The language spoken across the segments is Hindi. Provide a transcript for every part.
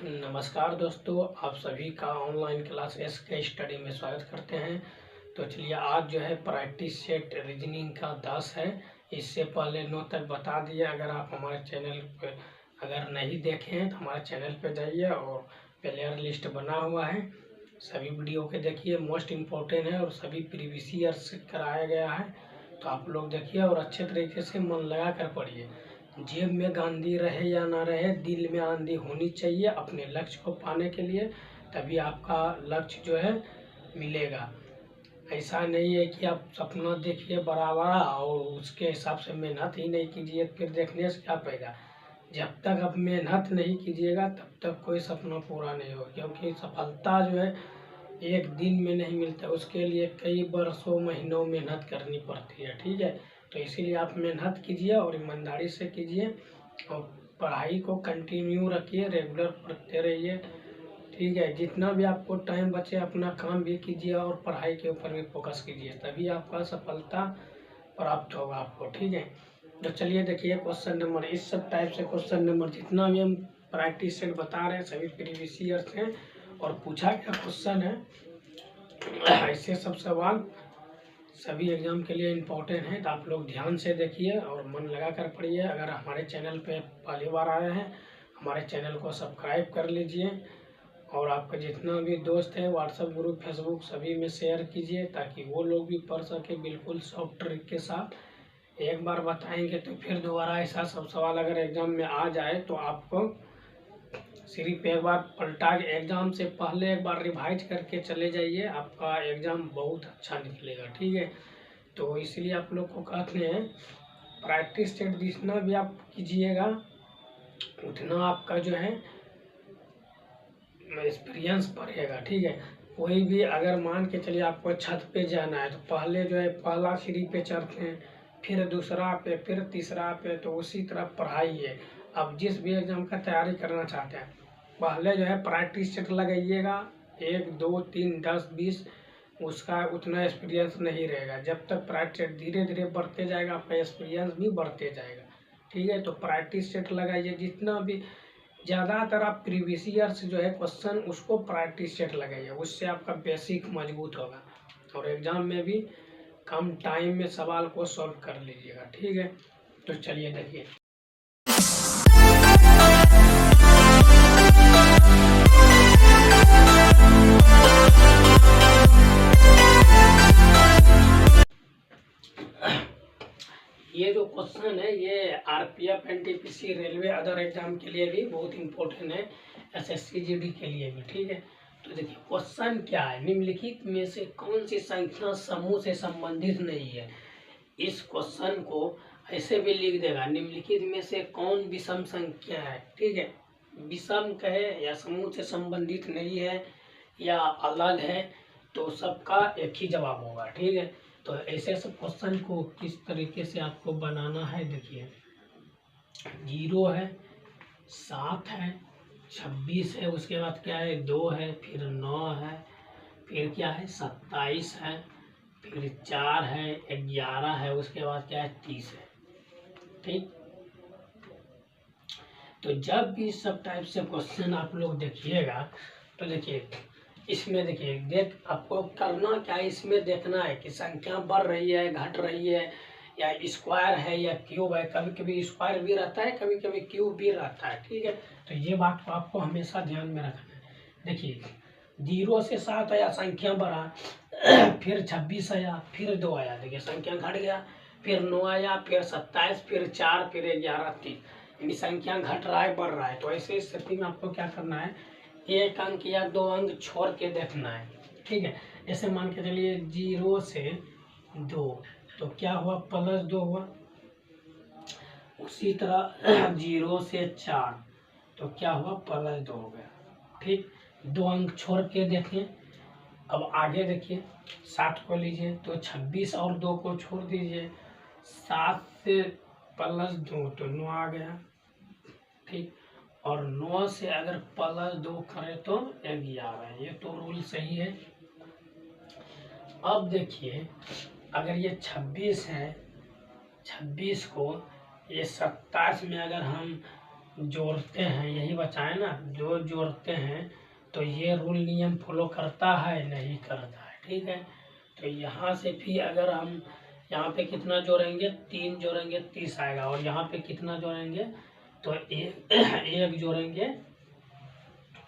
नमस्कार दोस्तों, आप सभी का ऑनलाइन क्लास एस के स्टडी में स्वागत करते हैं। तो चलिए आज जो है प्रैक्टिस सेट रीजनिंग का 10 है। इससे पहले 9 तक बता दिए। अगर आप हमारे चैनल पे अगर नहीं देखे हैं तो हमारे चैनल पे जाइए और प्लेयर लिस्ट बना हुआ है, सभी वीडियो के देखिए। मोस्ट इम्पोर्टेंट है और सभी प्रीवियस ईयर से कराया गया है, तो आप लोग देखिए और अच्छे तरीके से मन लगा कर पढ़िए। जेब में गांधी रहे या ना रहे, दिल में आंधी होनी चाहिए अपने लक्ष्य को पाने के लिए, तभी आपका लक्ष्य जो है मिलेगा। ऐसा नहीं है कि आप सपना देखिए बड़ा बड़ा और उसके हिसाब से मेहनत ही नहीं कीजिए, फिर देखने से क्या पाएगा। जब तक आप मेहनत नहीं कीजिएगा तब तक कोई सपना पूरा नहीं होगा, क्योंकि सफलता जो है एक दिन में नहीं मिलता, उसके लिए कई वर्षों महीनों मेहनत करनी पड़ती है। ठीक है, तो इसीलिए आप मेहनत कीजिए और ईमानदारी से कीजिए और पढ़ाई को कंटिन्यू रखिए, रेगुलर पढ़ते रहिए। ठीक है, जितना भी आपको टाइम बचे अपना काम भी कीजिए और पढ़ाई के ऊपर भी फोकस कीजिए, तभी आपका सफलता प्राप्त होगा आपको। ठीक है, तो चलिए देखिए क्वेश्चन नंबर, इस सब टाइप से क्वेश्चन नंबर जितना भी हम प्रैक्टिस सेट बता रहे हैं सभी प्रीवियस ईयर से और पूछा गया क्वेश्चन है। ऐसे सब सवाल सभी एग्जाम के लिए इम्पोर्टेंट है, तो आप लोग ध्यान से देखिए और मन लगा कर पढ़िए। अगर हमारे चैनल पे पहली बार आए हैं, हमारे चैनल को सब्सक्राइब कर लीजिए और आपका जितना भी दोस्त है व्हाट्सएप ग्रुप फेसबुक सभी में शेयर कीजिए, ताकि वो लोग भी पढ़ सके बिल्कुल सॉफ्ट ट्रिक के साथ। एक बार बताएंगे तो फिर दोबारा ऐसा सब सवाल अगर एग्जाम में आ जाए तो आपको सिर्फ एक बार पलटा के एग्जाम से पहले एक बार रिवाइज करके चले जाइए, आपका एग्जाम बहुत अच्छा निकलेगा। ठीक है, तो इसलिए आप लोग को कहते हैं प्रैक्टिस सेट जितना भी आप कीजिएगा उतना आपका जो है एक्सपीरियंस बढ़ेगा। ठीक है, कोई भी अगर मान के चलिए आपको छत पे जाना है तो पहले जो है पहला सीढ़ी पे चढ़ते हैं, फिर दूसरा पे, फिर तीसरा पे, तो उसी तरह पढ़ाई है। अब जिस भी एग्जाम का तैयारी करना चाहते हैं पहले जो है प्रैक्टिस सेट लगाइएगा, 1 2 3 10 20, उसका उतना एक्सपीरियंस नहीं रहेगा। जब तक प्रैक्टिस धीरे धीरे बढ़ते जाएगा आपका एक्सपीरियंस भी बढ़ते जाएगा। ठीक है, तो प्रैक्टिस सेट लगाइए जितना भी, ज़्यादातर आप प्रीवियस ईयर से जो है क्वेश्चन उसको प्रैक्टिस सेट लगाइए, उससे आपका बेसिक मजबूत होगा और एग्जाम में भी कम टाइम में सवाल को सॉल्व कर लीजिएगा। ठीक है, तो चलिए देखिए ये जो क्वेश्चन है ये RPF NTPC railway other exam के लिए भी बहुत इंपॉर्टेंट है, एसएससी जीडी के लिए भी। ठीक है, तो देखिए क्वेश्चन क्या है, निम्नलिखित में से कौन सी संख्या समूह से संबंधित नहीं है। इस क्वेश्चन को ऐसे भी लिख देगा, निम्नलिखित में से कौन विषम संख्या है। ठीक है, विषम कहे या समूह से संबंधित नहीं है या अलग है, तो सबका एक ही जवाब होगा। ठीक है, तो ऐसे सब क्वेश्चन को किस तरीके से आपको बनाना है देखिए, 0 है, 7 है, 26 है, उसके बाद क्या है 2 है, फिर 9 है, फिर क्या है 27 है, फिर 4 है, 11 है, उसके बाद क्या है 30 है। ठीक, तो जब भी सब टाइप से क्वेश्चन आप लोग देखिएगा तो देखिए इसमें देखिए देख आपको करना क्या है, इसमें देखना है कि संख्या बढ़ रही है घट रही है या स्क्वायर है या क्यूब है। कभी कभी स्क्वायर भी रहता है, कभी कभी क्यूब भी रहता है। ठीक है, तो ये बात को आपको हमेशा ध्यान में रखना है। देखिए 0 से 7 आया, संख्या बढ़ा, फिर 26 आया, फिर 2 आया, देखिए संख्या घट गया, फिर 9 आया, फिर 27, फिर 4, फिर 11, 3, यानी संख्या घट रहा है बढ़ रहा है। तो ऐसे स्थिति में आपको क्या करना है, 1 अंक या 2 अंक छोड़ के देखना है। ठीक है, जैसे मान के चलिए 0 से 2 तो क्या हुआ +2 हुआ, उसी तरह 0 से 4 तो क्या हुआ +2 हो गया। ठीक, 2 अंक छोड़ के देखें। अब आगे देखिए 7 को लीजिए तो 26 और 2 को छोड़ दीजिए, 7 से +2 तो 9 आ गया। ठीक, और 9 से अगर +2 करें तो 11, ये तो रूल सही है। अब देखिए अगर ये 26 है, 26 को ये 27 में अगर हम जोड़ते हैं, यही बचाए ना, जो जोड़ते हैं तो ये रूल नियम फॉलो करता है नहीं करता है, ठीक है। तो यहाँ से भी अगर हम यहाँ पे कितना जोड़ेंगे, 3 जोड़ेंगे 30 आएगा, और यहाँ पे कितना जोड़ेंगे तो एक जोड़ेंगे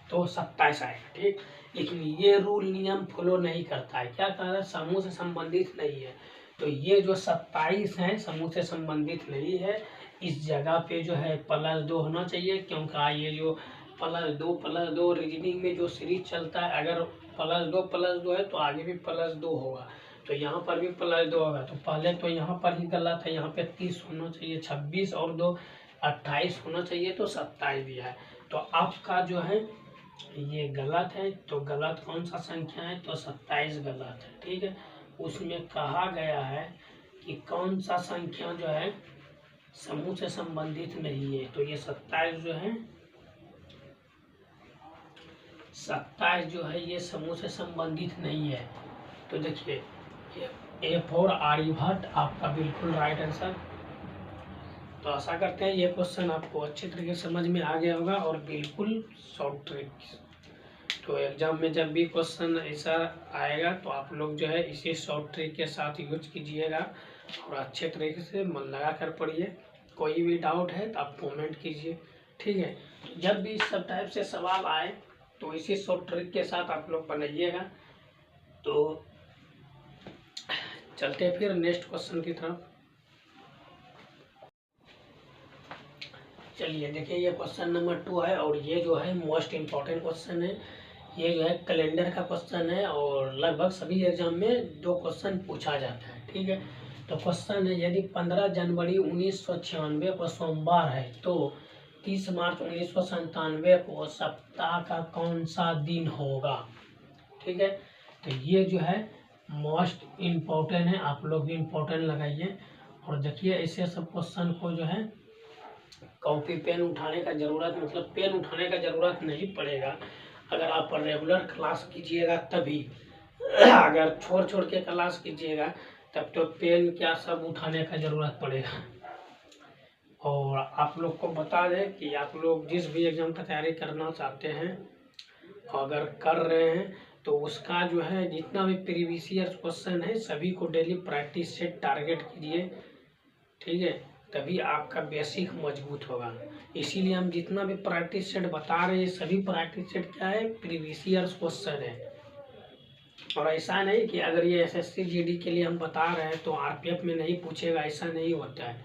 तो 27 आएगा, ठीक। लेकिन ये रूल नियम फॉलो नहीं करता है, क्या कह रहा है, समूह से संबंधित नहीं है। तो ये जो 27 है समूह से संबंधित नहीं है, इस जगह पे जो है +2 होना चाहिए, क्योंकि ये जो +2 रीजनिंग में जो सीरीज चलता है, अगर +2 है तो आगे भी +2 होगा, तो यहाँ पर भी +2 होगा। तो पहले तो यहाँ पर ही गलत है, यहाँ पे 30 होना चाहिए, 26 और 2 28 होना चाहिए, तो 27 दिया है। तो आपका जो है ये गलत है, तो गलत कौन सा संख्या है, तो 27 गलत है, ठीक है। उसमें कहा गया है कि कौन सा संख्या जो है समूह से संबंधित नहीं है, तो ये 27 जो है 27 जो है ये समूह से संबंधित नहीं है। तो देखिए A4 आर्यभट्ट आपका बिल्कुल राइट आंसर। तो आशा करते हैं ये क्वेश्चन आपको अच्छे तरीके से समझ में आ गया होगा और बिल्कुल शॉर्ट ट्रिक। तो एग्जाम में जब भी क्वेश्चन ऐसा आएगा तो आप लोग जो है इसी शॉर्ट ट्रिक के साथ यूज कीजिएगा और अच्छे तरीके से मन लगा कर पढ़िए। कोई भी डाउट है तो आप कमेंट कीजिए, ठीक है। जब भी इस सब टाइप से सवाल आए तो इसी शॉर्ट ट्रिक के साथ आप लोग बनाइएगा। तो चलते हैं फिर नेक्स्ट क्वेश्चन की तरफ। चलिए देखिए ये क्वेश्चन नंबर 2 है और ये जो है मोस्ट इम्पॉर्टेंट क्वेश्चन है। ये जो है कैलेंडर का क्वेश्चन है और लगभग सभी एग्जाम में 2 क्वेश्चन पूछा जाता है, ठीक है। तो क्वेश्चन है, यदि 15 जनवरी 1996 को सोमवार है तो 30 मार्च 1997 को सप्ताह का कौन सा दिन होगा, ठीक है। तो ये जो है मोस्ट इम्पोर्टेंट है, आप लोग भी इम्पोर्टेंट लगाइए। और देखिए ऐसे सब क्वेश्चन को जो है कॉपी पेन उठाने का ज़रूरत, मतलब पेन उठाने का ज़रूरत नहीं पड़ेगा अगर आप रेगुलर क्लास कीजिएगा तभी। अगर छोड़ छोड़ के क्लास कीजिएगा तब तो पेन क्या सब उठाने का ज़रूरत पड़ेगा। और आप लोग को बता दें कि आप लोग जिस भी एग्ज़ाम का तैयारी करना चाहते हैं अगर कर रहे हैं तो उसका जो है जितना भी प्रीवियस ईयर क्वेश्चन है सभी को डेली प्रैक्टिस से टारगेट कीजिए, ठीक है। तभी आपका बेसिक मजबूत होगा। इसीलिए हम जितना भी प्रैक्टिस सेट बता रहे हैं सभी प्रैक्टिस सेट क्या है, प्रीवियस ईयर क्वेश्चन है। और ऐसा नहीं कि अगर ये SSC GD के लिए हम बता रहे हैं तो RPF में नहीं पूछेगा, ऐसा नहीं होता है।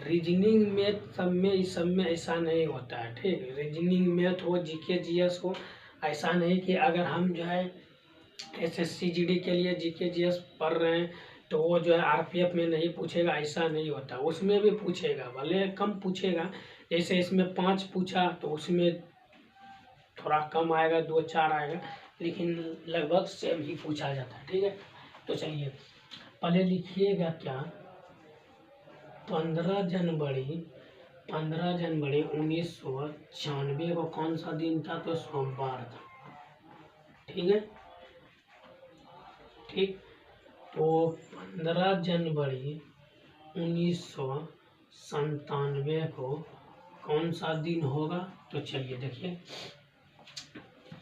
रीजनिंग मैथ सब में इस सब में ऐसा नहीं होता है, ठीक। रीजनिंग मैथ हो, GK GS हो, ऐसा नहीं कि अगर हम जो है SSC GD के लिए GK GS पढ़ रहे हैं तो वो जो है RPF में नहीं पूछेगा, ऐसा नहीं होता। उसमें भी पूछेगा, भले कम पूछेगा, जैसे इसमें 5 पूछा तो उसमें थोड़ा कम आएगा, 2-4 आएगा, लेकिन लगभग सेम ही पूछा जाता है, ठीक है। तो चलिए पहले लिखिएगा क्या, 15 जनवरी 1996 को कौन सा दिन था, तो सोमवार था, ठीक है, ठीक। तो 15 जनवरी 1997 को कौन सा दिन होगा, तो चलिए देखिए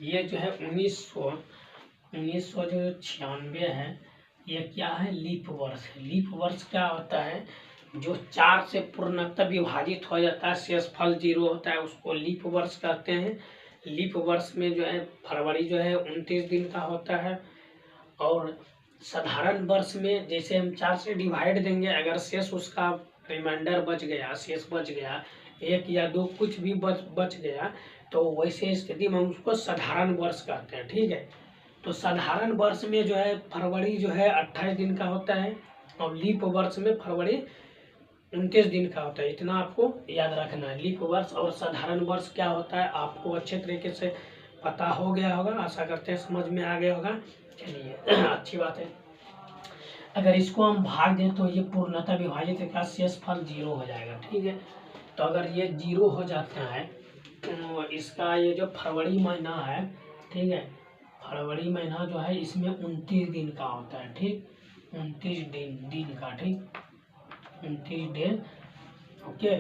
ये जो है 1996 है, ये क्या है, लीप वर्ष है। लीप वर्ष क्या होता है, जो 4 से पूर्णतः विभाजित हो जाता है, शेषफल 0 होता है, उसको लीप वर्ष कहते हैं। लीप वर्ष में जो है फरवरी जो है 29 दिन का होता है। और साधारण वर्ष में जैसे हम 4 से डिवाइड देंगे, अगर शेष उसका रिमाइंडर बच गया, शेष बच गया 1 या 2 कुछ भी बच गया, तो वैसे स्थिति में हम उसको साधारण वर्ष कहते हैं, ठीक है। तो साधारण वर्ष में जो है फरवरी जो है 28 दिन का होता है और लीप वर्ष में फरवरी 29 दिन का होता है। इतना आपको याद रखना है। लीप वर्ष और साधारण वर्ष क्या होता है आपको अच्छे तरीके से पता हो गया होगा, आशा करते हैं समझ में आ गया होगा। चलिए अच्छी बात है। अगर इसको हम भाग दें तो ये पूर्णतः विभाजित का शेषफल 0 हो जाएगा, ठीक है। तो अगर ये 0 हो जाता है तो इसका ये जो फरवरी महीना है, ठीक है, फरवरी महीना जो है इसमें 29 दिन का होता है, ठीक, 29 दिन का, ठीक, 29 दिन, ओके।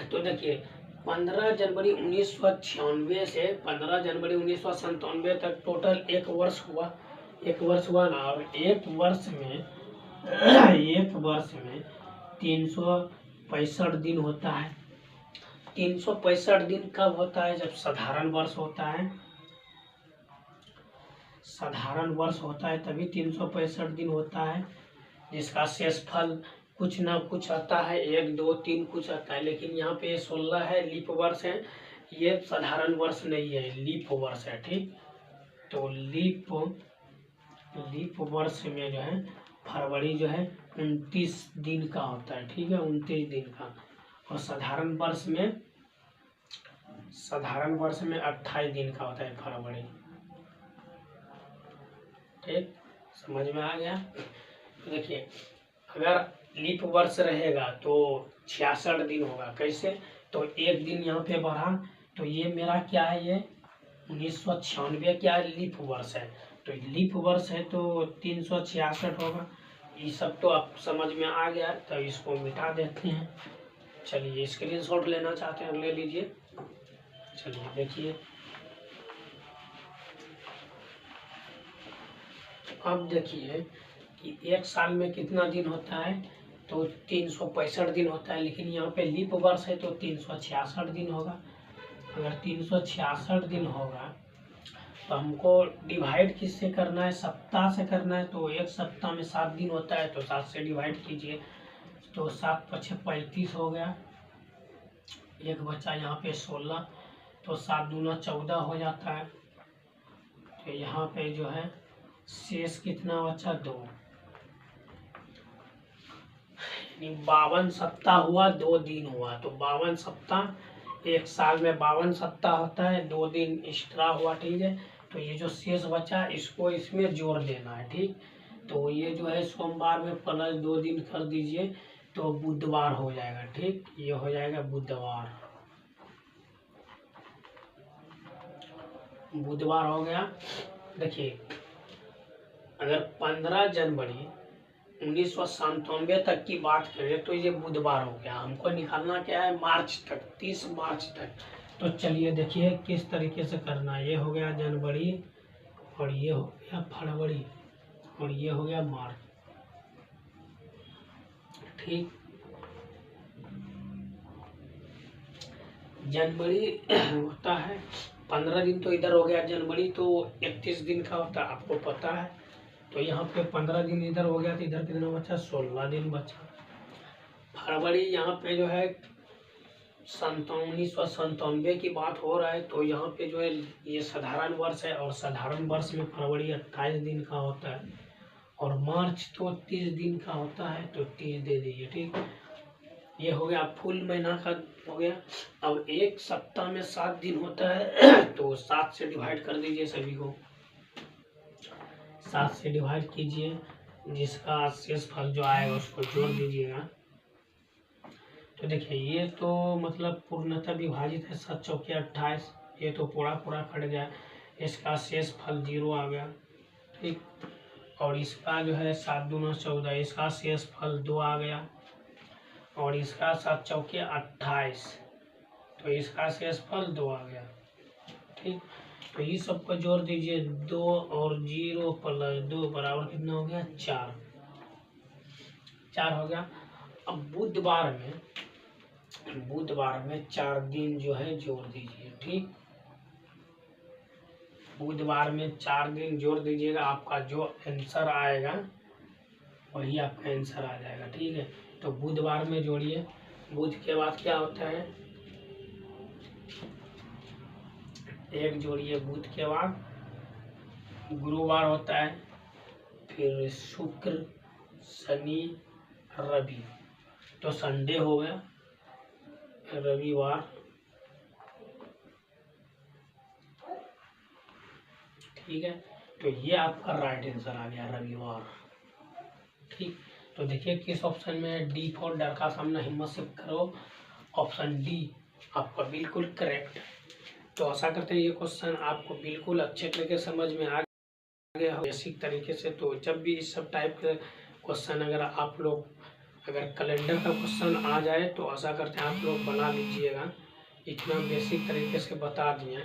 तो देखिए 15 जनवरी 1996 से 15 जनवरी 1997 तक टोटल एक वर्ष हुआ ना। और एक वर्ष में 365 दिन होता है। 365 दिन कब होता है? जब साधारण वर्ष होता है। साधारण वर्ष होता है तभी 365 दिन होता है, जिसका शेषफल कुछ ना कुछ आता है, 1 2 3 कुछ आता है। लेकिन यहाँ पे 16 है, लीप वर्ष है, ये साधारण वर्ष नहीं है, लीप वर्ष है। ठीक, तो लीप वर्ष में जो है फरवरी जो है 29 दिन का होता है। ठीक है, 29 दिन का। और साधारण वर्ष में 28 दिन का होता है फरवरी। ठीक, समझ में आ गया? देखिए अगर लीप वर्ष रहेगा तो 66 दिन होगा। कैसे? तो एक दिन यहाँ पे बढ़ा, तो ये मेरा क्या है, ये 1996 क्या लीप वर्ष है। तो लीप वर्ष है तो 366 होगा। ये सब तो आप समझ में आ गया, तो इसको मिटा देते हैं। चलिए स्क्रीनशॉट लेना चाहते हैं ले लीजिए। चलिए देखिए, अब देखिए कि एक साल में कितना दिन होता है, तो 365 दिन होता है। लेकिन यहाँ पे लीप वर्ष है तो 366 दिन होगा। अगर 366 दिन होगा तो हमको डिवाइड किससे करना है? सप्ताह से करना है। तो एक सप्ताह में 7 दिन होता है, तो 7 से डिवाइड कीजिए, तो 7 × 5 = 35 हो गया। एक बच्चा यहाँ पे 16, तो 7 दूना 14 हो जाता है। तो यहाँ पे जो है शेष कितना बचा? 2। 52 सप्ताह हुआ, 2 दिन हुआ। तो 52 सप्ताह, एक साल में 52 सप्ताह होता है, 2 दिन एक्स्ट्रा हुआ। ठीक है, तो ये जो शेष बचा इसको इसमें जोड़ देना है। ठीक, तो ये जो है सोमवार में प्लस 2 दिन कर दीजिए तो बुधवार हो जाएगा। ठीक, ये हो जाएगा बुधवार हो गया। देखिए अगर 15 जनवरी 1997 तक की बात करें तो ये बुधवार हो गया। हमको निकालना क्या है? मार्च तक, 30 मार्च तक। तो चलिए देखिए किस तरीके से करना है। ये हो गया जनवरी, और ये हो गया फरवरी, और ये हो गया मार्च। ठीक, जनवरी होता है 15 दिन, तो इधर हो गया जनवरी, तो 31 दिन का होता है, आपको पता है। तो यहाँ पे 15 दिन इधर हो गया, तो इधर कितना बचा? 16 दिन बचा। फरवरी यहाँ पे जो है 1997 की बात हो रहा है, तो यहाँ पे जो है ये साधारण वर्ष है, और साधारण वर्ष में फरवरी 28 दिन का होता है, और मार्च तो 30 दिन का होता है, तो 30 दे दीजिए। ठीक, ये हो गया फुल महीना का हो गया। अब एक सप्ताह में 7 दिन होता है, तो 7 से डिवाइड कर दीजिए सभी को। 7 से डिवाइड कीजिए, जिसका शेष फल जो आएगा उसको जोड़ दीजिएगा। तो देखिए ये तो मतलब पूर्णतः विभाजित है, 7 चौके 28, ये तो पूरा कट गया, इसका शेष फल 0 आ गया। ठीक, और इसका जो है 7 दूना 14, इसका शेष फल 2 आ गया, और इसका 7 चौके 28, तो इसका शेष फल 2 आ गया। ठीक, तो ये सबको जोड़ दीजिए, 2 और 0 + 2 बराबर कितना हो गया? 4 हो गया। अब बुधवार में 4 दिन जो है जोड़ दीजिए। ठीक, बुधवार में 4 दिन जोड़ दीजिएगा, आपका जो आंसर आएगा वही आपका आंसर आ जाएगा। ठीक है, तो बुधवार में जोड़िए। बुध के बाद क्या होता है? 1 जोड़िए। बुध के बाद गुरुवार होता है, फिर शुक्र, शनि, रवि, तो संडे हो गया, रविवार। ठीक है, तो ये आपका राइट आंसर आ गया, रविवार। ठीक, तो देखिए किस ऑप्शन में? डी फॉर डर का सामना हिम्मत से करो, ऑप्शन डी आपका बिल्कुल करेक्ट। तो आशा करते हैं ये क्वेश्चन आपको बिल्कुल अच्छे तरीके से समझ में आ गया हो, बेसिक तरीके से। तो जब भी इस सब टाइप के क्वेश्चन अगर आप लोग अगर कैलेंडर का क्वेश्चन आ जाए तो आशा करते हैं आप लोग बना लीजिएगा। इतना बेसिक तरीके से बता दिए।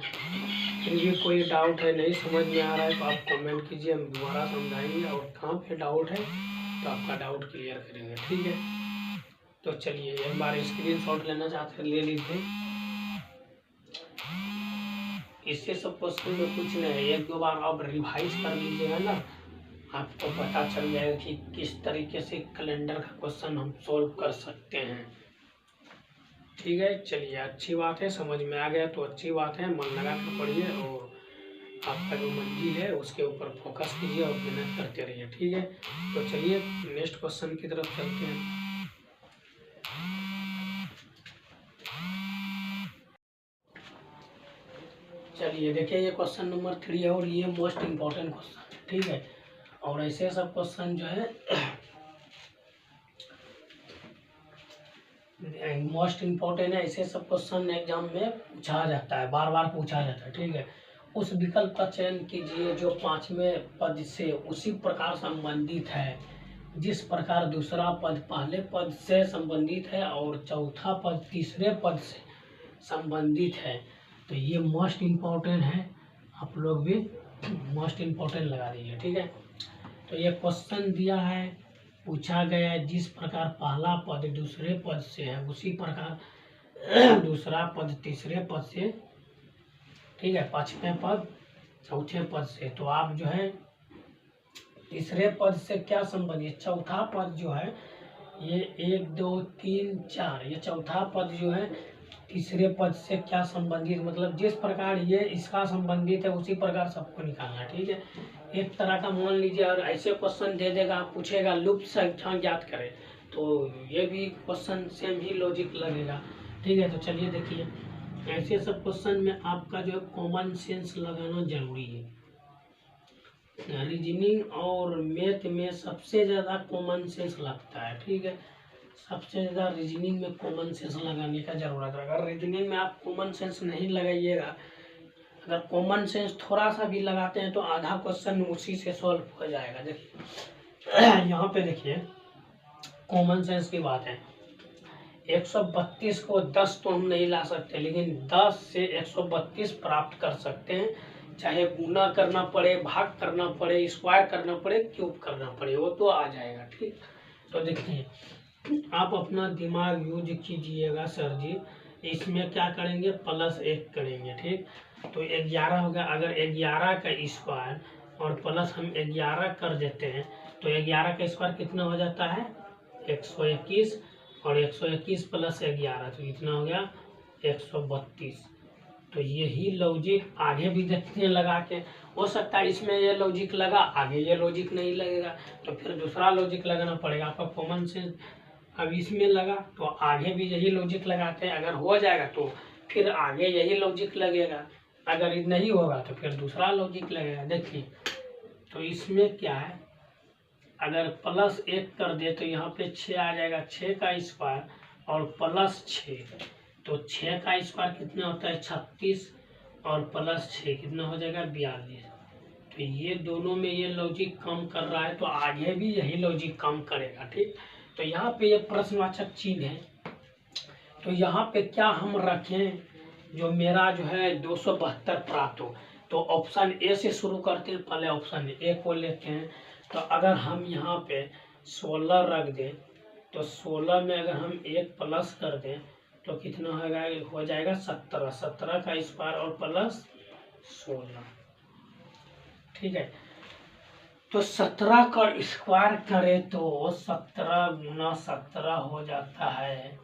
फिर भी कोई डाउट है, नहीं समझ में आ रहा है तो आप कमेंट कीजिए, हम दोबारा समझाएंगे और कहाँ पे डाउट है तो आपका डाउट क्लियर करेंगे। ठीक है, तो चलिए एक बार स्क्रीनशॉट लेना चाहते हैं ले लीजिए। इससे सब क्वेश्चन में कुछ नहीं है, एक दो बार आप रिवाइज कर लीजिएगा ना, आपको पता चल जाएगा कि किस तरीके से कैलेंडर का क्वेश्चन हम सॉल्व कर सकते हैं। ठीक है, चलिए अच्छी बात है, समझ में आ गया तो अच्छी बात है। मन लगा कर पढ़िए और आपका जो मंजिल है उसके ऊपर फोकस कीजिए और मेहनत करते रहिए। ठीक है, तो चलिए नेक्स्ट क्वेश्चन की तरफ चलते हैं। चलिए देखिए, ये क्वेश्चन नंबर 3 है और ये मोस्ट इम्पोर्टेंट क्वेश्चन। ठीक है, और ऐसे सब क्वेश्चन जो है मोस्ट इम्पोर्टेंट है, ऐसे सब क्वेश्चन एग्जाम में पूछा जाता है, बार बार पूछा जाता है। ठीक है, उस विकल्प का चयन कीजिए जो पांचवें पद से उसी प्रकार संबंधित है जिस प्रकार दूसरा पद पहले पद से संबंधित है और चौथा पद तीसरे पद से संबंधित है। तो ये मोस्ट इम्पोर्टेंट है, आप लोग भी मोस्ट इम्पोर्टेंट लगा दीजिए। ठीक है, तो ये क्वेश्चन दिया है, पूछा गया है जिस प्रकार पहला पद दूसरे पद से है उसी प्रकार दूसरा पद तीसरे पद से, ठीक है, पांचवें पद चौथे पद से। तो आप जो है तीसरे पद से क्या संबंधित, चौथा पद जो है ये 1 2 3 4, ये चौथा पद जो है तीसरे पद से क्या संबंधित, मतलब जिस प्रकार ये इसका संबंधित है उसी प्रकार सबको निकालना। ठीक है, एक तरह का मान लीजिए और ऐसे क्वेश्चन दे देगा, पूछेगा लुप्त संख्या ज्ञात करें, तो ये भी क्वेश्चन सेम ही लॉजिक लगेगा। ठीक है, तो चलिए देखिए, ऐसे सब क्वेश्चन में आपका जो है कॉमन सेंस लगाना जरूरी है। रीजनिंग और मैथ में सबसे ज़्यादा कॉमन सेंस लगता है। ठीक है, सबसे ज़्यादा रीजनिंग में कॉमन सेंस लगाने का जरूरत है। अगर रीजनिंग में आप कॉमन सेंस नहीं लगाइएगा, अगर कॉमन सेंस थोड़ा सा भी लगाते हैं तो आधा क्वेश्चन उसी से सॉल्व हो जाएगा। देखिए यहाँ पे देखिए कॉमन सेंस की बात है, 132 को 10 तो हम नहीं ला सकते, लेकिन 10 से 132 प्राप्त कर सकते हैं, चाहे गुना करना पड़े, भाग करना पड़े, स्क्वायर करना पड़े, क्यूब करना पड़े, वो तो आ जाएगा। ठीक, तो देखिए आप अपना दिमाग यूज कीजिएगा सर जी, इसमें क्या करेंगे +1 करेंगे। ठीक, तो 11 हो गया, अगर 11 का स्क्वायर और प्लस हम 11 कर देते हैं तो 11 का स्क्वायर कितना हो जाता है 121, और 121 + 11 तो इतना हो गया 132। तो यही लॉजिक आगे भी देखते हैं लगा के, हो सकता है इसमें ये लॉजिक लगा, आगे ये लॉजिक नहीं लगेगा, तो फिर दूसरा लॉजिक लगाना पड़ेगा। आपका कॉमन सेंस अब इसमें लगा तो आगे भी यही लॉजिक लगाते हैं, अगर हो जाएगा तो फिर आगे यही लॉजिक लगेगा, अगर नहीं होगा तो फिर दूसरा लॉजिक लगेगा। देखिए तो इसमें क्या है, अगर +1 कर दे तो यहाँ पे 6 आ जाएगा, 6 का स्क्वायर और +6, तो 6 का स्क्वायर कितना होता है 36, और +6 कितना हो जाएगा 42। तो ये दोनों में ये लॉजिक कम कर रहा है तो आगे भी यही लॉजिक कम करेगा। ठीक, तो यहाँ पे ये प्रश्नवाचक चिन्ह है, तो यहाँ पे क्या हम रखें जो मेरा जो है 272 प्राप्त हो, तो ऑप्शन ए से शुरू करते हैं, पहले ऑप्शन ए को लेते हैं। तो अगर हम यहाँ पे 16 रख दें तो 16 में अगर हम 1 प्लस कर दें तो कितना हो जाएगा 17, 17 का स्क्वायर और +16। ठीक है, तो 17 का स्क्वायर करें तो 17 × 17 हो जाता है,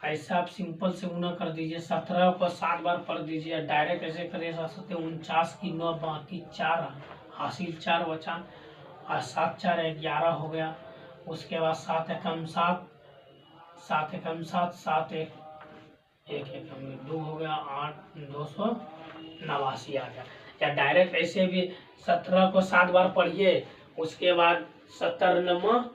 ऐसा आप सिंपल से गुना कर दीजिए, 17 को 7 बार पढ़ दीजिए, डायरेक्ट ऐसे करिए 49 की 9 बाकी 4 हासिल 4 बचा, और 7 4 11 हो गया, उसके बाद 7 एकम 7, 7 एकम 7, 7 1 एकम 2 हो गया, 8 289 आ गया। या डायरेक्ट ऐसे भी 17 को 7 बार पढ़िए, उसके बाद 17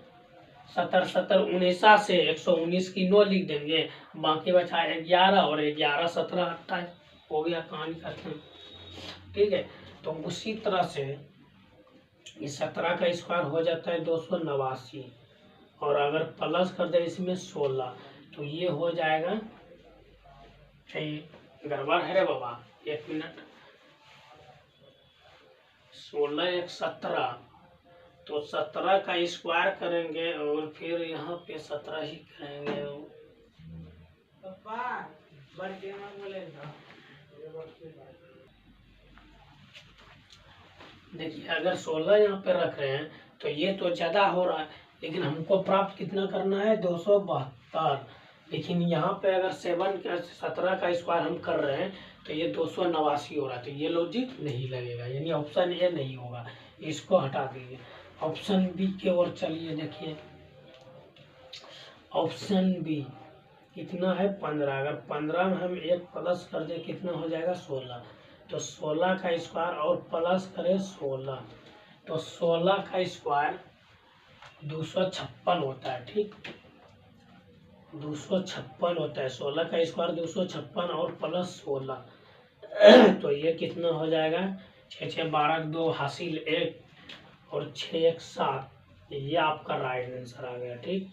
7 7 19 से 119 की 9 लिख देंगे, बाकी बचा 11 और 11 17 28 हो गया, कहानी खत्म। ठीक है, तो उसी तरह से इस 17 का स्क्वायर हो जाता है 289, और अगर प्लस कर दे इसमें 16 तो ये हो जाएगा, गड़बड़ है रे बाबा, 1 मिनट, 16 एक 17, तो 17 का स्क्वायर करेंगे और फिर यहाँ पे 17 ही करेंगे। देखिए अगर 16 यहाँ पे रख रहे हैं तो ये तो ज़्यादा हो रहा है, लेकिन हमको प्राप्त कितना करना है, 272। लेकिन यहाँ पे अगर 17 का स्क्वायर हम कर रहे हैं तो ये 289 हो रहा है, तो ये लॉजिक नहीं लगेगा, यानी ऑप्शन ए नहीं होगा, इसको हटा दीजिए। ऑप्शन बी की ओर चलिए। देखिए ऑप्शन बी कितना है, 15। अगर 15 में हम एक प्लस कर दे कितना हो जाएगा, 16। तो 16 का स्क्वायर और प्लस करें 16, तो 16 का स्क्वायर 256 होता है। ठीक, 256 होता है, 16 का स्क्वायर 256 और प्लस 16 तो ये कितना हो जाएगा, 6 6 12 2 हासिल 1 और 6 1 7, ये आपका राइट आंसर आ गया। ठीक,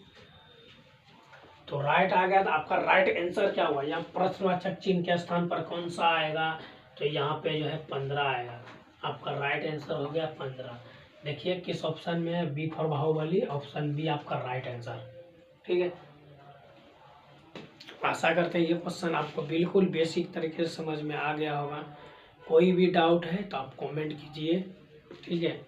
तो राइट आ गया, तो आपका राइट आंसर क्या हुआ, यहाँ प्रश्नवाचक चिन्ह के स्थान पर कौन सा आएगा, तो यहाँ पे जो है 15 आएगा, आपका राइट आंसर हो गया 15। देखिए किस ऑप्शन में है, B for Baahubali, option B आपका राइट आंसर। ठीक है, आशा करते हैं ये क्वेश्चन आपको बिल्कुल बेसिक तरीके से समझ में आ गया होगा। कोई भी डाउट है तो आप कमेंट कीजिए। ठीक है,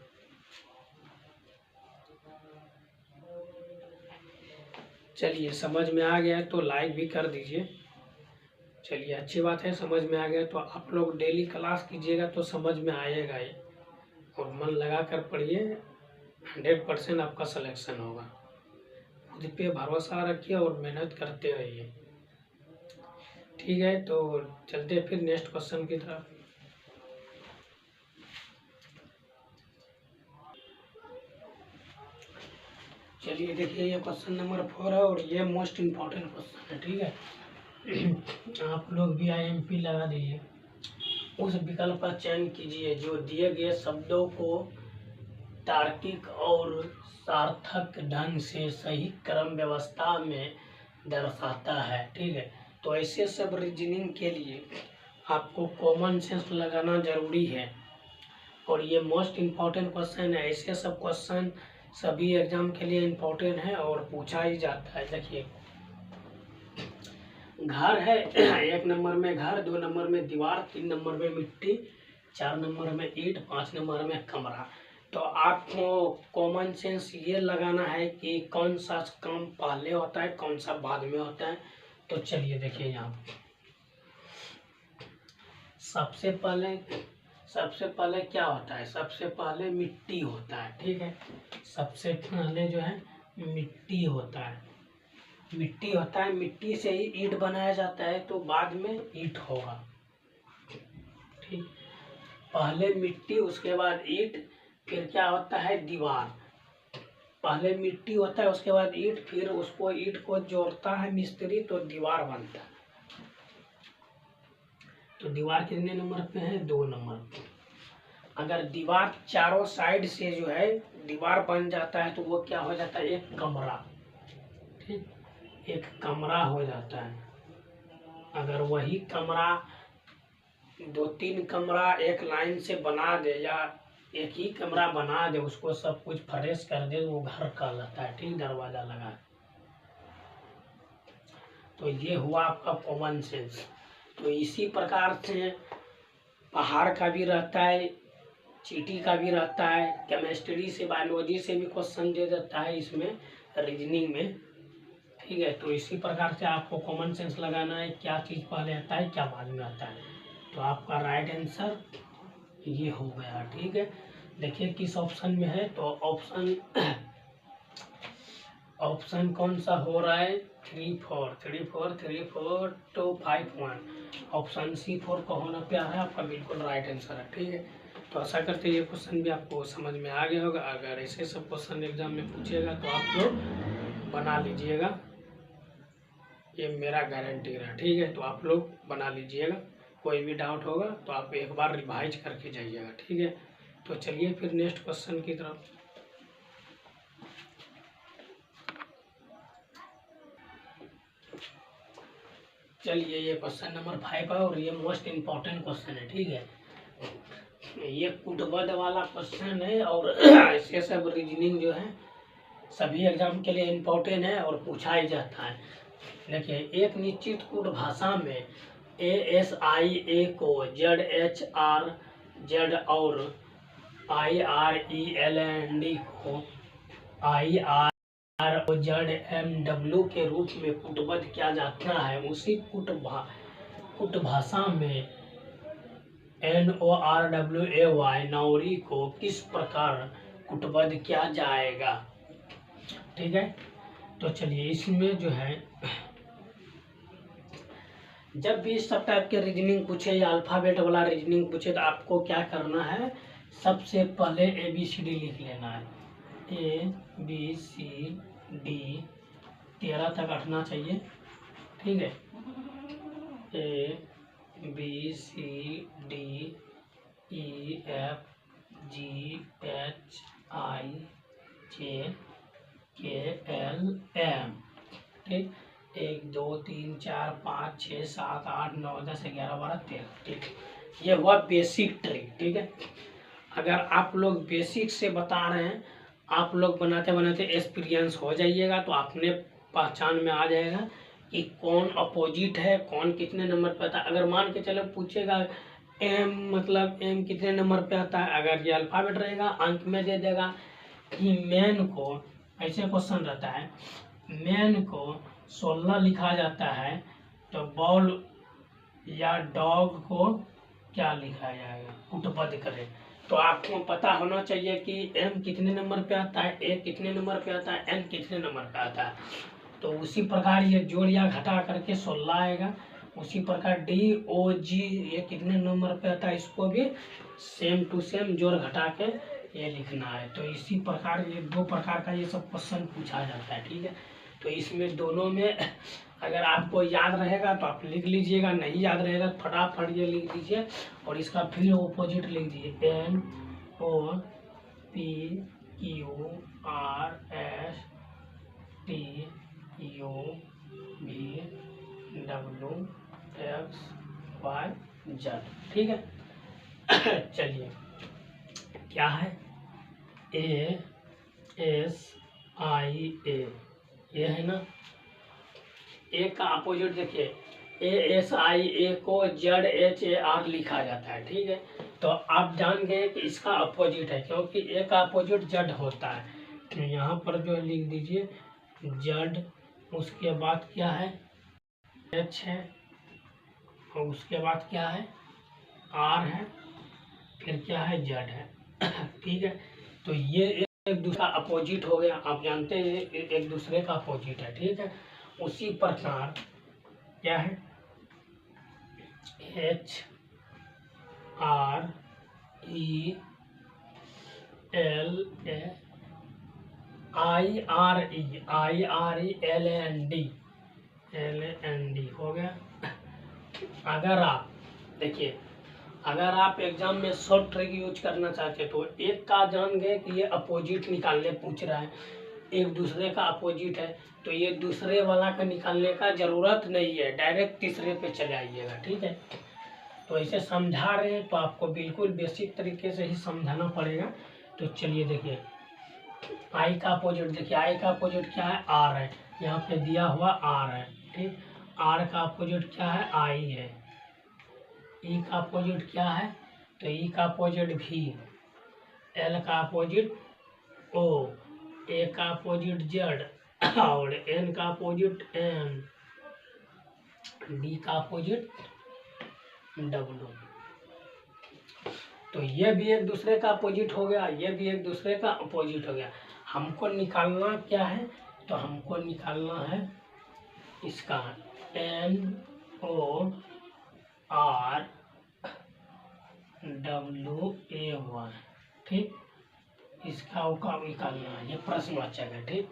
चलिए समझ में आ गया तो लाइक भी कर दीजिए। चलिए अच्छी बात है, समझ में आ गया तो आप लोग डेली क्लास कीजिएगा तो समझ में आएगा ही, और मन लगा कर पढ़िए, 100% आपका सिलेक्शन होगा। खुद पे भरोसा रखिए और मेहनत करते रहिए। ठीक है, तो चलते फिर नेक्स्ट क्वेश्चन की तरफ। चलिए देखिए ये क्वेश्चन नंबर 4 है और ये मोस्ट इम्पॉर्टेंट क्वेश्चन है। ठीक है, आप लोग भी IMP लगा दीजिए। उस विकल्प का चयन कीजिए जो दिए गए शब्दों को तार्किक और सार्थक ढंग से सही क्रम व्यवस्था में दर्शाता है। ठीक है, तो ऐसे सब रीजनिंग के लिए आपको कॉमन सेंस लगाना जरूरी है, और ये मोस्ट इम्पॉर्टेंट क्वेश्चन है। ऐसे सब क्वेश्चन सभी एग्जाम के लिए इम्पोर्टेंट है और पूछा ही जाता है। देखिए घर है, 1 नंबर में घर, 2 नंबर में दीवार, 3 नंबर में मिट्टी, 4 नंबर में ईंट, 5 नंबर में कमरा। तो आपको कॉमन सेंस ये लगाना है कि कौन सा काम पहले होता है, कौन सा बाद में होता है। तो चलिए देखिए यहाँ सबसे पहले क्या होता है, सबसे पहले मिट्टी होता है। ठीक है, सबसे पहले जो है मिट्टी होता है, मिट्टी से ही ईंट बनाया जाता है, तो बाद में ईंट होगा। ठीक, पहले मिट्टी उसके बाद ईंट, फिर क्या होता है दीवार। पहले मिट्टी होता है उसके बाद ईंट, फिर उसको ईंट को जोड़ता है मिस्त्री तो दीवार बनता है। तो दीवार कितने नंबर पे है, 2 नंबर पे। अगर दीवार चारों साइड से जो है दीवार बन जाता है तो वो क्या हो जाता है, एक कमरा। ठीक, एक कमरा हो जाता है। अगर वही कमरा 2-3 कमरा एक लाइन से बना दे या एक ही कमरा बना दे, उसको सब कुछ फ्रेश कर दे, वो घर कहलाता है। ठीक, दरवाजा लगा। तो ये हुआ आपका कॉमन सेंस। तो इसी प्रकार से पहाड़ का भी रहता है, चींटी का भी रहता है, केमिस्ट्री से बायोलॉजी से भी क्वेश्चन दे देता है इसमें रीजनिंग में। ठीक है, तो इसी प्रकार से आपको कॉमन सेंस लगाना है, क्या चीज़ पहले आता है क्या बाद में आता है। तो आपका राइट आंसर ये हो गया। ठीक है, देखिए किस ऑप्शन में है, तो ऑप्शन कौन सा हो रहा है, 3 4 3 4 3 4 2 5 1, ऑप्शन C4 का होना प्यार है आपका बिल्कुल राइट आंसर है। ठीक है, तो आशा करते हैं ये क्वेश्चन भी आपको समझ में आ गया होगा। अगर ऐसे सब क्वेश्चन एग्जाम में पूछेगा तो आप लोग बना लीजिएगा, ये मेरा गारंटी रहा। ठीक है, तो आप लोग बना लीजिएगा, कोई भी डाउट होगा तो आप एक बार रिवाइज करके जाइएगा। ठीक है, तो चलिए फिर नेक्स्ट क्वेश्चन की तरफ। चलिए ये क्वेश्चन नंबर 5 है और ये मोस्ट इम्पोर्टेंट क्वेश्चन है, ठीक है। ये कुटबद वाला क्वेश्चन है और ऐसे सब रीजनिंग जो है सभी एग्जाम के लिए इम्पोर्टेंट है और पूछा ही जाता है। देखिए, एक निश्चित कूट भाषा में ASIA को ZHRZ और IRELAND को IROZMW के रूप में कूटबद्ध किया जाता है। उसी कूट भाषा में NORWAY नौरी को किस प्रकार कूटबद्ध किया जाएगा, ठीक है। तो चलिए इसमें जो है जब भी इस सब टाइप के रीजनिंग पूछे या अल्फ़ाबेट वाला रीजनिंग पूछे तो आपको क्या करना है, सबसे पहले ABCD लिख लेना है। ABCD 13 तक रखना चाहिए, ठीक है। ABCDEFGHIJKLM, ठीक। 1 2 3 4 5 6 7 8 9 10 11 12 13, ठीक। ये हुआ बेसिक ट्रिक, ठीक है। अगर आप लोग बेसिक से बता रहे हैं, आप लोग बनाते बनाते एक्सपीरियंस हो जाइएगा तो आपने पहचान में आ जाएगा कि कौन अपोजिट है, कौन कितने नंबर पे आता है। अगर मान के चलो पूछेगा M मतलब M कितने नंबर पे आता है, अगर ये अल्फ़ाबेट रहेगा अंक में दे देगा कि मैन को, ऐसे क्वेश्चन रहता है, मैन को 16 लिखा जाता है तो बॉल या डॉग को क्या लिखा जाएगा, कूटबद्ध करें। तो आपको पता होना चाहिए कि M कितने नंबर पे आता है, A कितने नंबर पे आता है, N कितने नंबर पे आता है। तो उसी प्रकार ये जोड़ या घटा करके 16 आएगा। उसी प्रकार DOG ये कितने नंबर पे आता है, इसको भी सेम टू सेम जोड़ घटा के ये लिखना है। तो इसी प्रकार ये 2 प्रकार का ये सब क्वेश्चन पूछा जाता है, ठीक है। तो इसमें दोनों में अगर आपको याद रहेगा तो आप लिख लीजिएगा, नहीं याद रहेगा फटाफट ये लिख दीजिए और इसका फिर ऑपोजिट लिख दीजिए NOPQRSTUVWXYZ, ठीक है। चलिए क्या है ASIA, ये है ना। A का अपोजिट देखिए, ASIA को ZHAR लिखा जाता है, ठीक है। तो आप जान गए कि इसका अपोजिट है, क्योंकि A का अपोजिट Z होता है। तो यहाँ पर जो लिख दीजिए Z, उसके बाद क्या है H है और उसके बाद क्या है R है, फिर क्या है Z है, ठीक है। तो ये एक दूसरा अपोजिट हो गया, आप जानते हैं एक दूसरे का अपोजिट है, ठीक है। उसी प्रकार क्या है HRELAND हो गया। अगर आप देखिए, अगर आप एग्जाम में शॉर्ट ट्रिक यूज करना चाहते हैं तो एक का जान गए कि ये अपोजिट निकालने पूछ रहा है, एक दूसरे का अपोजिट है, तो ये दूसरे वाला का निकालने का जरूरत नहीं है, डायरेक्ट तीसरे पे चले आइएगा, ठीक है। तो ऐसे समझा रहे हैं तो आपको बिल्कुल बेसिक तरीके से ही समझाना पड़ेगा। तो चलिए देखिए, आई का अपोजिट देखिए, आई का अपोजिट क्या है R है, यहाँ पे दिया हुआ R है, ठीक। R का अपोजिट क्या है I है। E का अपोजिट क्या है, तो E का अपोजिट V, L का अपोजिट O, A का अपोजिट Z और N का अपोजिट M, D का अपोजिट W। तो ये भी एक दूसरे का अपोजिट हो गया, ये भी एक दूसरे का अपोजिट हो गया। हमको निकालना क्या है, तो हमको निकालना है इसका NORWAY, ठीक। इसका का निकालना है, ये प्रश्नवाचक है, ठीक।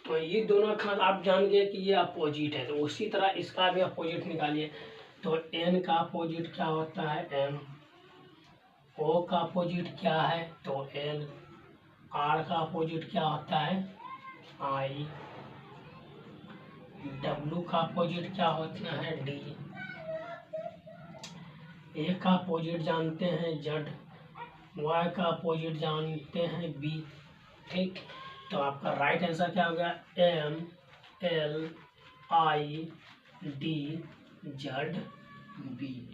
तो ये दोनों का आप जान गए कि ये अपोजिट है, तो उसी तरह इसका भी अपोजिट निकालिए। तो N का अपोजिट क्या होता है M, ओ का अपोजिट क्या है, तो एल। आर का अपोजिट क्या होता है, आई। डब्लू का अपोजिट क्या होता है, डी। ए का अपोजिट जानते हैं जेड। वाई का अपोजिट जानते हैं बी। ठीक, तो आपका राइट आंसर क्या होगा, M L I D Z B.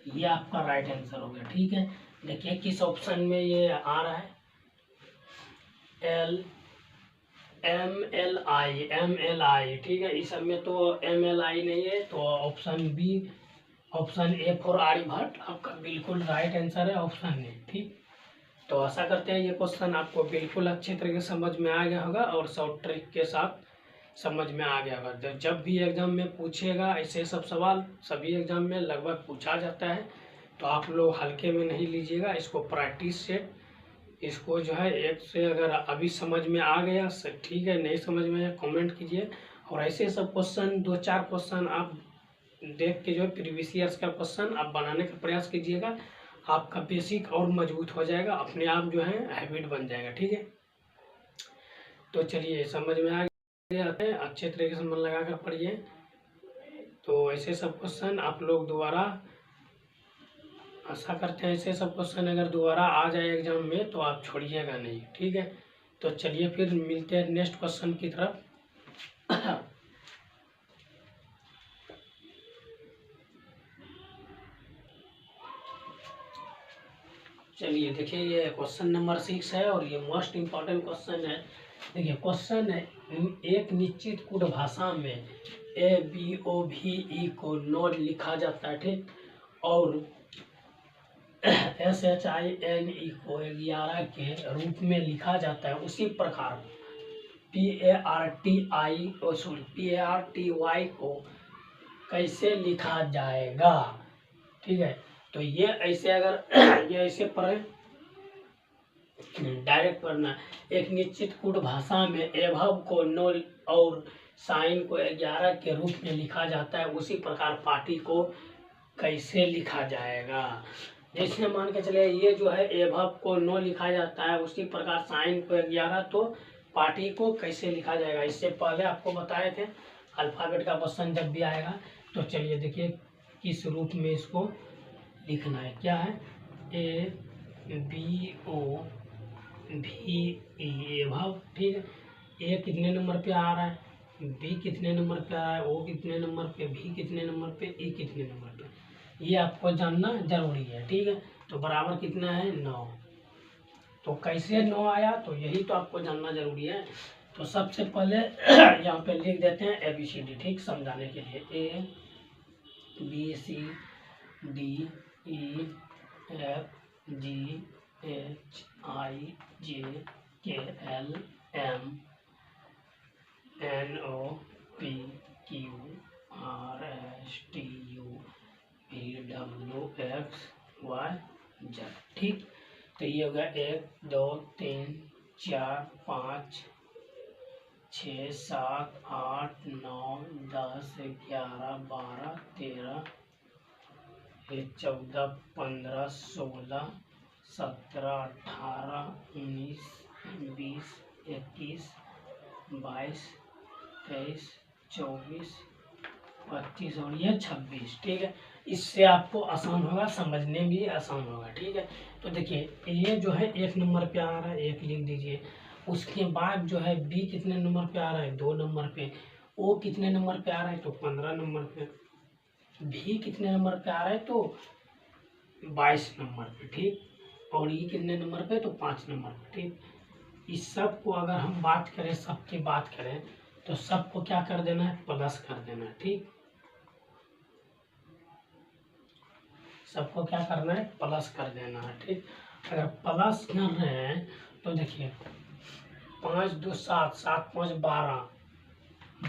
ये आपका राइट आंसर हो गया। ठीक है, देखिए किस ऑप्शन में ये आ रहा है, एल एम एल आई। ठीक है, इस सब में तो एम एल आई नहीं है, तो option B, option A for Aryabhatta आपका बिल्कुल राइट आंसर है, ऑप्शन ए। ठीक, तो आशा करते हैं ये क्वेश्चन आपको बिल्कुल अच्छे तरीके से समझ में आ गया होगा और शॉर्ट ट्रिक के साथ समझ में आ गया होगा। जब भी एग्जाम में पूछेगा ऐसे सब सवाल, सभी एग्जाम में लगभग पूछा जाता है, तो आप लोग हल्के में नहीं लीजिएगा, इसको प्रैक्टिस सेट, इसको जो है एक से अगर अभी समझ में आ गया ठीक है, नहीं समझ में आया कमेंट कीजिए। और ऐसे सब क्वेश्चन 2-4 क्वेश्चन आप देख के जो है प्रीवियस ईयर्स का क्वेश्चन आप बनाने का प्रयास कीजिएगा, आपका बेसिक और मजबूत हो जाएगा, अपने आप जो है हैबिट बन जाएगा। ठीक है, तो चलिए समझ में आ गया है, अच्छे तरीके से मन लगा कर पढ़िए। तो ऐसे सब क्वेश्चन आप लोग दोबारा, आशा करते हैं ऐसे सब क्वेश्चन अगर दोबारा आ जाए एग्जाम में तो आप छोड़िएगा नहीं। ठीक है, तो चलिए फिर मिलते हैं नेक्स्ट क्वेश्चन की तरफ। चलिए देखिए, ये क्वेश्चन नंबर 6 है और ये मोस्ट इम्पॉर्टेंट क्वेश्चन है। देखिए क्वेश्चन है, एक निश्चित कूट भाषा में ए बी ओ भी ई को नोड लिखा जाता है। ठीक, और SHINE को 11 के रूप में लिखा जाता है, उसी प्रकार PARTY को कैसे लिखा जाएगा। ठीक है, तो ये ऐसे अगर ये ऐसे पढ़े, डायरेक्ट पढ़ना, एक निश्चित कूट भाषा में एभव को नो और साइन को 11 के रूप में लिखा जाता है, उसी प्रकार पार्टी को कैसे लिखा जाएगा। जैसे मान के चले ये जो है एभव को नो लिखा जाता है, उसी प्रकार साइन को 11, तो पार्टी को कैसे लिखा जाएगा, इससे पहले आपको बताए थे अल्फाबेट का क्वेश्चन जब भी आएगा। तो चलिए देखिए किस रूप में इसको लिखना है, क्या है, ए बी ओ भी ई एभव। ठीक है, ए कितने नंबर पे आ रहा है, बी कितने नंबर पे आ रहा है, ओ कितने नंबर पे, भी कितने नंबर पे, ई कितने नंबर पे, ये आपको जानना जरूरी है। ठीक है, तो बराबर कितना है, 9। तो कैसे 9 आया, तो यही तो आपको जानना जरूरी है। तो सबसे पहले यहाँ पे लिख देते हैं ABCD, ठीक, समझाने के लिए, A B C D E F G H I J K L M N O P Q R S T U V W X Y Z। ठीक, तो ये होगा 1 2 3 4 5 6 7 8 9 10 11 12 13 14 15 16 17 18 19 20 21 22 23 24 25 और ये 26। ठीक है, इससे आपको आसान होगा, समझने भी आसान होगा। ठीक है, तो देखिए ये जो है 1 नंबर पे आ रहा है, 1 लिख दीजिए। उसके बाद जो है बी कितने नंबर पे आ रहा है, 2 नंबर पे। ओ कितने नंबर पे आ रहा है, तो 15 नंबर पे। भी कितने नंबर पे आ रहा है, तो 22 नंबर पे। ठीक, और ये कितने नंबर पे, तो 5 नंबर पे। ठीक, इस सब को अगर हम बात करें, सबकी बात करें, तो सबको क्या कर देना है, प्लस कर देना है। ठीक, सबको क्या करना है, प्लस कर देना है। ठीक, अगर प्लस कर रहे हैं तो देखिए 5 2 7 7 5 12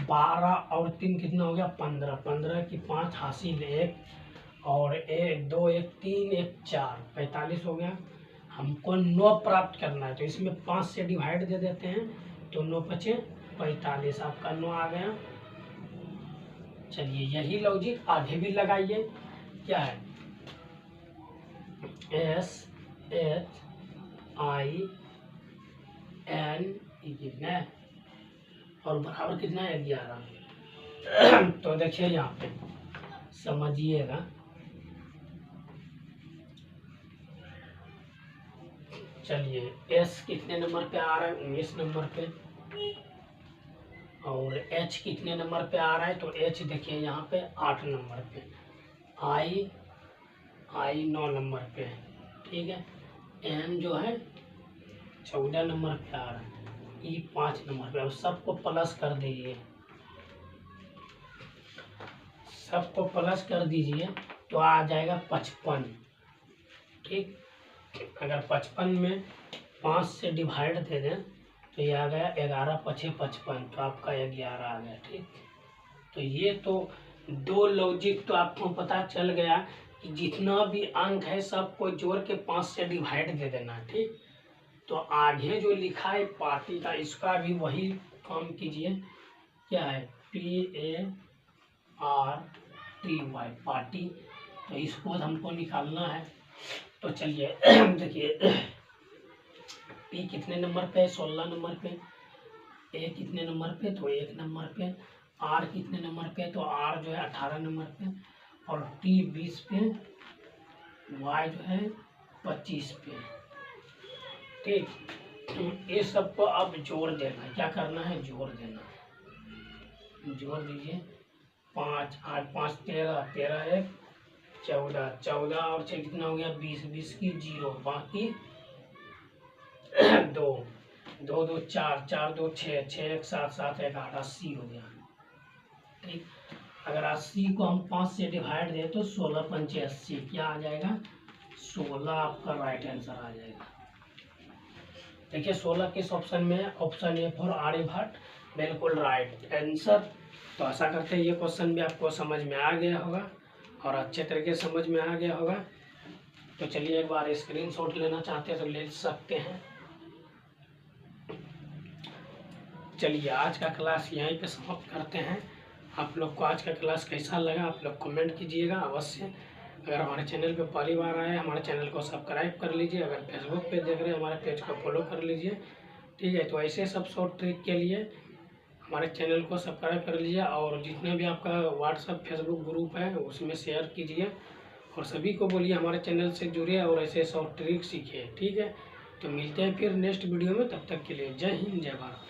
12 और 3 कितना हो गया, 15 15 की 5 हासिल 1 और 1 2 1 3 1 4 45 हो गया। हमको 9 प्राप्त करना है, तो इसमें 5 से डिवाइड दे देते हैं, तो 9 बचे 45, आपका 9 आ गया। चलिए यही लॉजिक आगे भी लगाइए, क्या है, S HIN कितना है और बराबर कितना है 11। तो देखिए यहाँ पे समझिएगा, चलिए S कितने नंबर पे आ रहा है 19 नंबर पे, और H कितने नंबर पे आ रहा है तो H देखिए यहाँ पे 8 नंबर पे, I 9 नंबर पे है, ठीक है। N जो है 14 नंबर पे आ रहा है, E 5 नंबर पे। अब सबको प्लस कर दीजिए, सबको प्लस कर दीजिए तो आ जाएगा 55, ठीक। अगर 55 में 5 से डिवाइड दे दें तो ये आ गया 11 5 55, तो आपका 11 आ गया, ठीक। तो ये तो दो लॉजिक तो आपको पता चल गया कि जितना भी अंक है सबको जोड़ के 5 से डिवाइड दे देना, ठीक। तो आगे जो लिखा है पार्टी का, इसका भी वही काम कीजिए, क्या है PARTY पार्टी, तो इसको हमको निकालना है। तो चलिए देखिए P कितने नंबर पे है 16 नंबर पे, A कितने नंबर पे तो 1 नंबर पे, R कितने नंबर पे तो R जो है 18 नंबर पे, और T 20 पे, Y जो है 25 पे, ठीक। ये सबको अब जोड़ देना है, क्या करना है जोड़ देना है, जोड़ दीजिए 5 8 5 13 13 1 14 14 और 6 कितना हो गया 20 20 की 0, बाकी 2 2 2 4 4 2 6 6 1 7 7 11 80 हो गया, ठीक। अगर 80 को हम 5 से डिवाइड दें तो 16 पंचे 80, क्या आ जाएगा 16 आपका राइट आंसर आ जाएगा। देखिए 16 किस ऑप्शन में है, ऑप्शन ए फॉर आर्यभट्ट, बिल्कुल राइट आंसर। तो आशा करते हैं ये क्वेश्चन भी आपको समझ में आ गया होगा और अच्छे तरीके से समझ में आ गया होगा। तो चलिए एक बार स्क्रीनशॉट लेना चाहते हैं तो ले सकते हैं। चलिए आज का क्लास यहीं पे समाप्त करते हैं। आप लोग को आज का क्लास कैसा लगा आप लोग कमेंट कीजिएगा अवश्य। अगर हमारे चैनल पे पहली बार आए हमारे चैनल को सब्सक्राइब कर लीजिए, अगर फेसबुक पे देख रहे हैं हमारे पेज को फॉलो कर लीजिए, ठीक है। तो ऐसे सब शॉर्ट ट्रिक के लिए हमारे चैनल को सब्सक्राइब कर लीजिए, और जितने भी आपका व्हाट्सएप फेसबुक ग्रुप है उसमें शेयर कीजिए, और सभी को बोलिए हमारे चैनल से जुड़िए और ऐसे शॉर्ट ट्रिक सीखिए, ठीक है। तो मिलते हैं फिर नेक्स्ट वीडियो में, तब तक के लिए जय हिंद जय भारत।